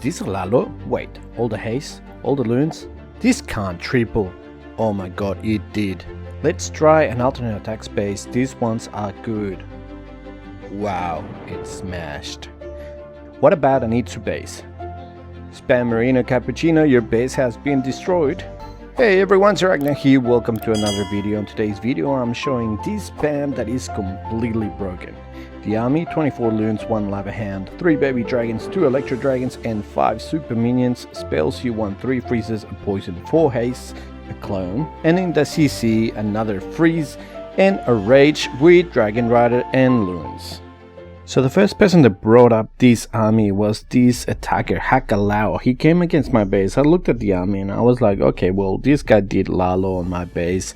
this a Lalo? Wait, all the haste? All the loons? This can't triple. Oh my god, it did. Let's try an alternate attack space. These ones are good. Wow, it smashed. What about a Nitsu base? Spam Marino Cappuccino, your base has been destroyed. Hey everyone, it's Agnach here. Welcome to another video. In today's video I'm showing this spam that is completely broken. The army, 24 loons, 1 lava hand, 3 baby dragons, 2 electro dragons and 5 super minions. Spells you want 3 freezes, a poison, 4 haste, a clone, and in the CC another freeze and a rage with dragon rider and loons. So the first person that brought up this army was this attacker Hackalao. He came against my base. I looked at the army and I was like, okay, well this guy did Lalo on my base.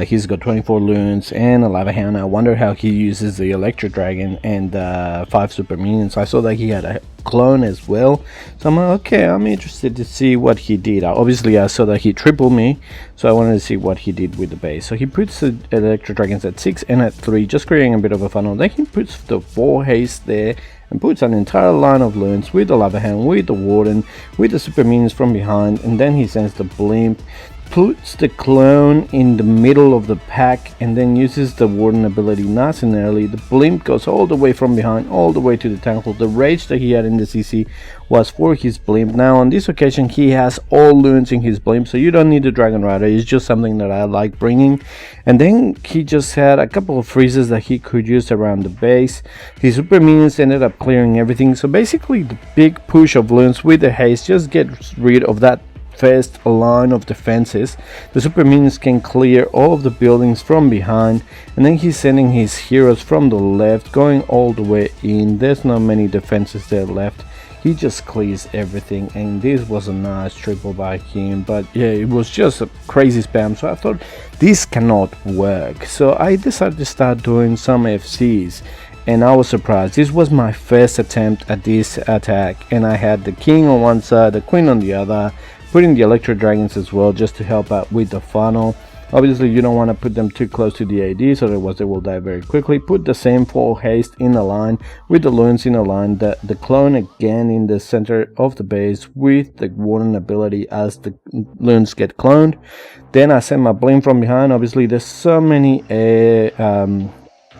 He's got 24 loons and a lava hound. I wonder how he uses the electro dragon and 5 super minions. I saw that he had a clone as well, so I'm like, okay, I'm interested to see what he did. Obviously I saw that he tripled me, so I wanted to see what he did with the base. So he puts the electro dragons at 6 and at 3, just creating a bit of a funnel. Then he puts the 4 haste there and puts an entire line of loons with the lava hand, with the warden, with the super minions from behind, and then he sends the blimp, puts the clone in the middle of the pack, and then uses the warden ability nice and early. The blimp goes all the way from behind, all the way to the temple. The rage that he had in the CC was for his blimp. Now on this occasion he has all loons in his blimp, so you don't need the dragon rider. It's just something that I like bringing. And then he just had a couple of freezes that he could use around the base. His super minions ended up clearing everything, so basically the big push of loons with the haste just gets rid of that first line of defenses. The super minions can clear all of the buildings from behind, and then he's sending his heroes from the left going all the way in. There's not many defenses there left. He just clears everything, and this was a nice triple by him. But yeah, it was just a crazy spam, so I thought this cannot work, so I decided to start doing some FCs. And I was surprised. This was my first attempt at this attack, and I had the king on one side, the queen on the other, putting the electro dragons as well just to help out with the funnel. Obviously you don't want to put them too close to the AD, so otherwise they will die very quickly. Put the same 4 haste in a line with the loons in a line, the clone again in the center of the base with the warden ability as the loons get cloned. Then I send my blimp from behind. Obviously there's so many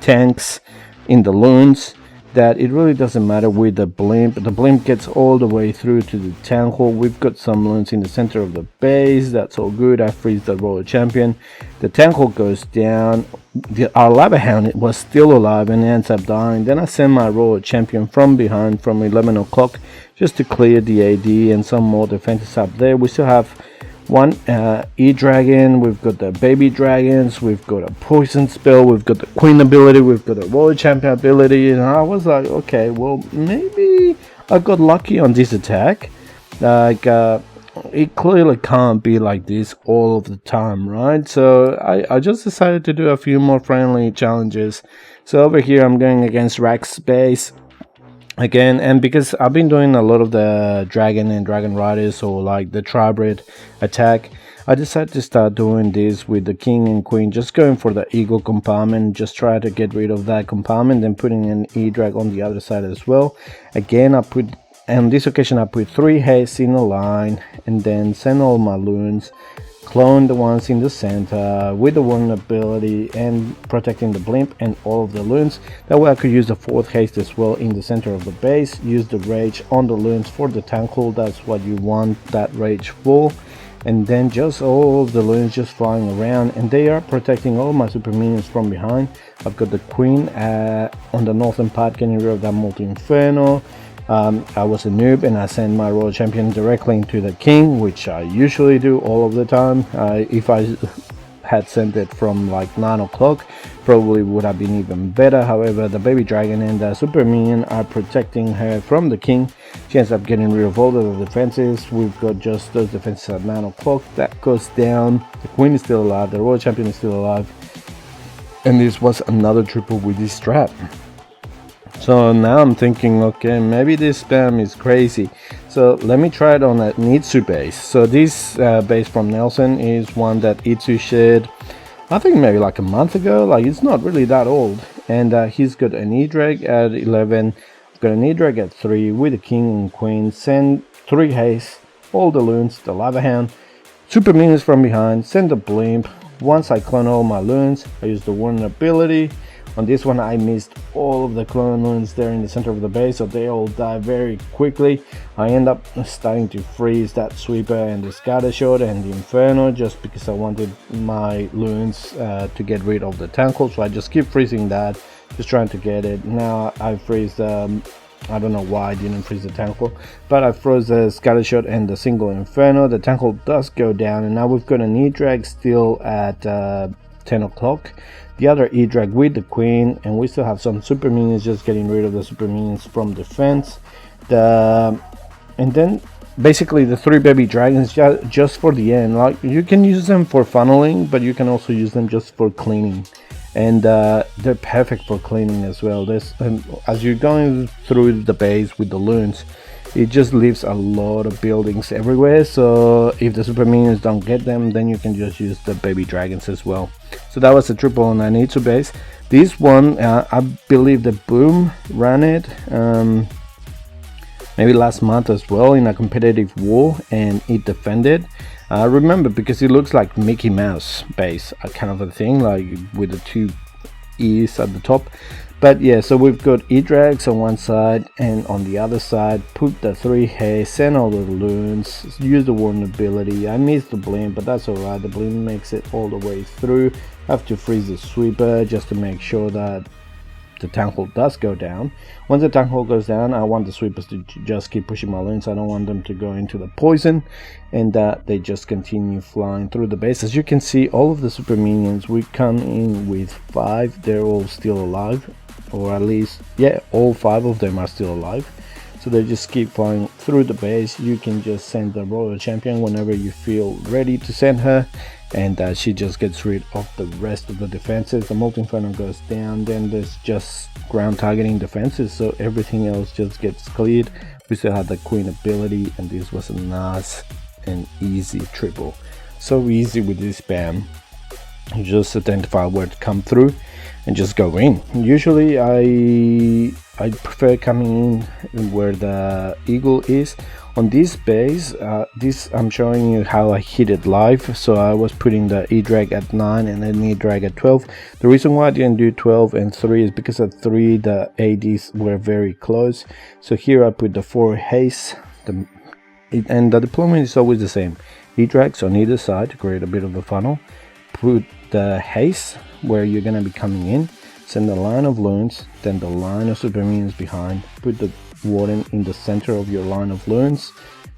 tanks in the loons that it really doesn't matter with the blimp. The blimp gets all the way through to the town hall. We've got some loons in the center of the base. That's all good. I freeze the royal champion. The town hall goes down. Our lava hound was still alive and ends up dying. Then I send my royal champion from behind from 11 o'clock just to clear the AD and some more defenses up there. We still have one E-Dragon, we've got the baby dragons, we've got a poison spell, we've got the queen ability, we've got a royal champion ability, and I was like, okay, well maybe I got lucky on this attack. Like it clearly can't be like this all of the time, right? So I just decided to do a few more friendly challenges. So over here I'm going against Rackspace again, and because I've been doing a lot of the dragon and dragon riders, or like the tribrid attack, I decided to start doing this with the king and queen, just going for the eagle compartment, just try to get rid of that compartment, then putting an e-drag on the other side as well. Again, on this occasion I put 3 haste in a line, and then send all my loons, clone the ones in the center with the one ability and protecting the blimp and all of the loons. That way I could use the 4th haste as well in the center of the base, use the rage on the loons for the tank hold. That's what you want that rage for. And then just all of the loons just flying around, and they are protecting all my super minions from behind. I've got the queen on the northern part getting rid of that multi-inferno. I was a noob and I sent my royal champion directly into the king, which I usually do all of the time. If I had sent it from like 9 o'clock, probably would have been even better. However, the baby dragon and the super minion are protecting her from the king. She ends up getting rid of all of the defenses. We've got just those defenses at 9 o'clock. That goes down. The queen is still alive, the royal champion is still alive, and this was another triple with this strat. So now I'm thinking, okay, maybe this spam is crazy, so let me try it on a Nitsu base. So this base from Nelson is one that Nitsu shared, I think maybe like a month ago. Like, it's not really that old, and he's got an E-Drag at 11, got an E-Drag at 3 with a king and queen. Send 3 hastes, all the loons, the lava hound, super minions from behind, send the blimp. Once I clone all my loons, I use the warning ability. On this one I missed all of the clone loons there in the center of the base, so they all die very quickly. I end up starting to freeze that sweeper and the scatter shot and the inferno just because I wanted my loons to get rid of the tankle, so I just keep freezing that, just trying to get it. Now I freeze I don't know why I didn't freeze the tankle, but I froze the scatter shot and the single inferno. The tankle does go down, and now we've got an E-drag still at 10 o'clock. The other E-drag with the queen, and we still have some super minions, just getting rid of the super minions from defense. And then basically the 3 baby dragons just for the end. Like, you can use them for funneling, but you can also use them just for cleaning, and they're perfect for cleaning as well. As you're going through the base with the loons, it just leaves a lot of buildings everywhere, so if the super minions don't get them, then you can just use the baby dragons as well. So that was the triple on the Nitsu base. This one, I believe the Boom ran it maybe last month as well in a competitive war, and it defended. Remember, because it looks like Mickey Mouse base, kind of a thing, like with the 2 E's at the top. But yeah, so we've got E-drags on one side, and on the other side put the 3 haste, send all the loons, use the warning ability. I missed the blimp, but that's alright, the blimp makes it all the way through. Have to freeze the sweeper just to make sure that the tank hole does go down. Once the tank hole goes down, I want the sweepers to just keep pushing my loons. I don't want them to go into the poison, and they just continue flying through the base. As you can see, all of the super minions, we come in with 5. They're all still alive, or at least, yeah, all 5 of them are still alive. So they just keep flying through the base. You can just send the royal champion whenever you feel ready to send her, and she just gets rid of the rest of the defenses. The multi-inferno goes down, then there's just ground targeting defenses, so everything else just gets cleared. We still have the queen ability, and this was a nice and easy triple. So easy with this spam. You just identify where to come through and just go in. Usually I prefer coming in where the eagle is. On this base, I'm showing you how I hit it live. So I was putting the E-drag at 9 and then E-drag at 12. The reason why I didn't do 12 and 3 is because at 3 the ADs were very close. So here I put the 4 haste, and the deployment is always the same. E-drags on either side to create a bit of a funnel. Put the haste where you're going to be coming in, send the line of loons, then the line of super minions behind, put the warden in the center of your line of loons,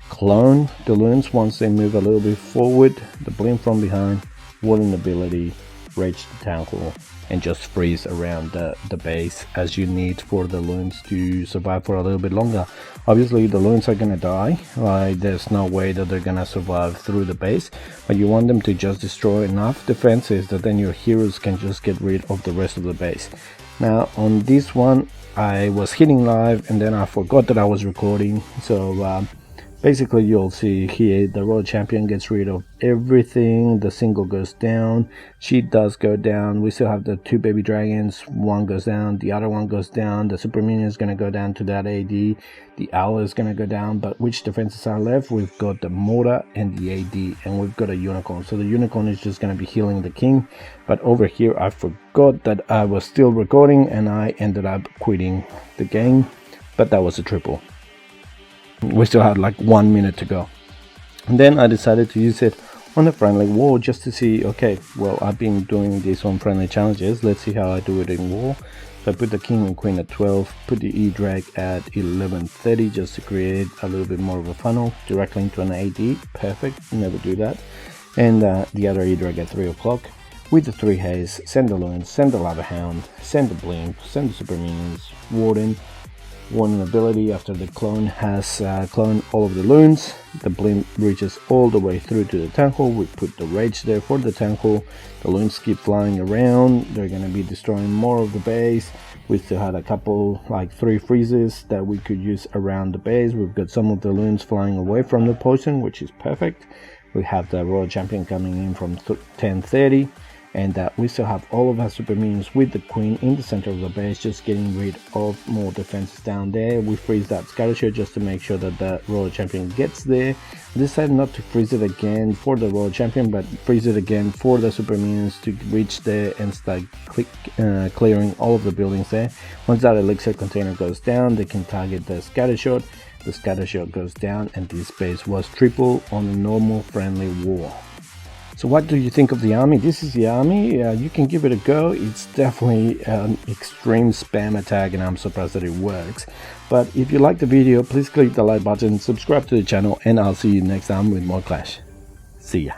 clone the loons once they move a little bit forward, the blimp from behind, warden ability, rage the town hall, and just freeze around the base as you need for the loons to survive for a little bit longer. Obviously the loons are gonna die, there's no way that they're gonna survive through the base, but you want them to just destroy enough defenses that then your heroes can just get rid of the rest of the base. Now on this one I was hitting live and then I forgot that I was recording, so basically you'll see here the royal champion gets rid of everything. The single goes down, she does go down. We still have the 2 baby dragons, one goes down, the other one goes down. The super minion is going to go down to that AD, the owl is going to go down, but which defenses are left? We've got the mortar and the AD, and we've got a unicorn. So the unicorn is just going to be healing the king. But over here I forgot that I was still recording and I ended up quitting the game, but that was a triple. We still had like 1 minute to go, and then I decided to use it on a friendly war just to see, okay, well, I've been doing this on friendly challenges, let's see how I do it in war. So I put the king and queen at 12, put the E-drag at 11:30 just to create a little bit more of a funnel directly into an AD. Perfect, never do that. And the other E-drag at 3 o'clock with the 3 haze, send the loons, send the lava hound, send the blimp, send the super minions, warden ability. After the clone has cloned all of the loons, the blimp reaches all the way through to the tank hole. We put the rage there for the tank hole. The loons keep flying around, they're going to be destroying more of the base. We still had a couple, like 3 freezes that we could use around the base. We've got some of the loons flying away from the poison, which is perfect. We have the royal champion coming in from 10:30. and we still have all of our super minions with the queen in the center of the base, just getting rid of more defenses down there. We freeze that scattershot just to make sure that the royal champion gets there. I decided not to freeze it again for the royal champion, but freeze it again for the super minions to reach there and start clearing all of the buildings there. Once that elixir container goes down, they can target the scattershot. The scattershot goes down, and this base was triple on a normal friendly war. So what do you think of the army? This is the army. You can give it a go. It's definitely an extreme spam attack, and I'm surprised that it works. But if you like the video, please click the like button, subscribe to the channel, and I'll see you next time with more Clash. See ya.